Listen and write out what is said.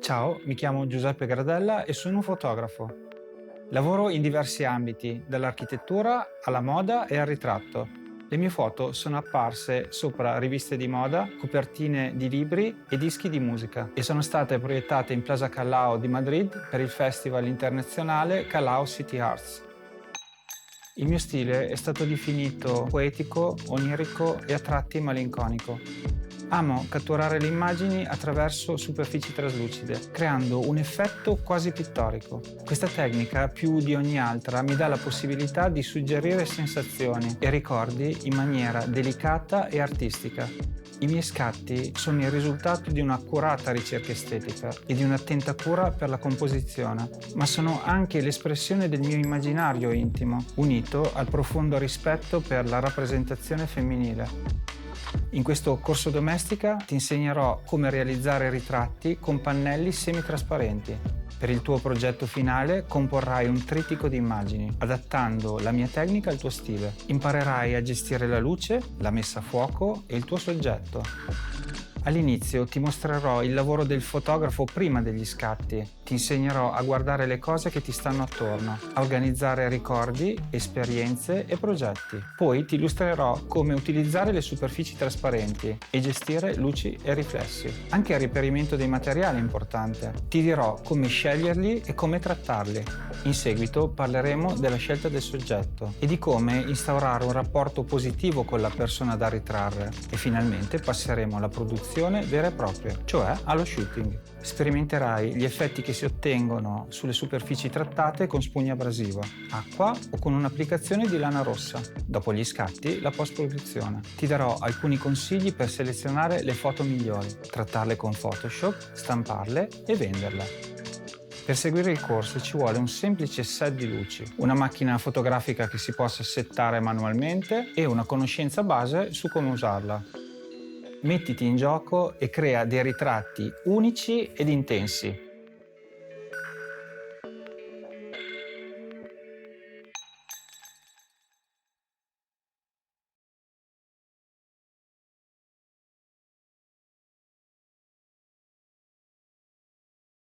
Ciao, mi chiamo Giuseppe Gradella e sono un fotografo. Lavoro in diversi ambiti, dall'architettura alla moda e al ritratto. Le mie foto sono apparse sopra riviste di moda, copertine di libri e dischi di musica e sono state proiettate in Plaza Callao di Madrid per il festival internazionale Callao City Arts. Il mio stile è stato definito poetico, onirico e a tratti malinconico. Amo catturare le immagini attraverso superfici traslucide, creando un effetto quasi pittorico. Questa tecnica, più di ogni altra, mi dà la possibilità di suggerire sensazioni e ricordi in maniera delicata e artistica. I miei scatti sono il risultato di un'accurata ricerca estetica e di un'attenta cura per la composizione, ma sono anche l'espressione del mio immaginario intimo, unito al profondo rispetto per la rappresentazione femminile. In questo corso domestica ti insegnerò come realizzare ritratti con pannelli semitrasparenti. Per il tuo progetto finale comporrai un trittico di immagini, adattando la mia tecnica al tuo stile. Imparerai a gestire la luce, la messa a fuoco e il tuo soggetto. All'inizio ti mostrerò il lavoro del fotografo prima degli scatti. Ti insegnerò a guardare le cose che ti stanno attorno, a organizzare ricordi, esperienze e progetti. Poi ti illustrerò come utilizzare le superfici trasparenti e gestire luci e riflessi. Anche il reperimento dei materiali è importante. Ti dirò come sceglierli e come trattarli. In seguito parleremo della scelta del soggetto e di come instaurare un rapporto positivo con la persona da ritrarre e finalmente passeremo alla produzione vera e propria, cioè allo shooting. Sperimenterai gli effetti che si ottengono sulle superfici trattate con spugna abrasiva, acqua o con un'applicazione di lana rossa. Dopo gli scatti, la post-produzione. Ti darò alcuni consigli per selezionare le foto migliori, trattarle con Photoshop, stamparle e venderle. Per seguire il corso ci vuole un semplice set di luci, una macchina fotografica che si possa settare manualmente e una conoscenza base su come usarla. Mettiti in gioco e crea dei ritratti unici ed intensi.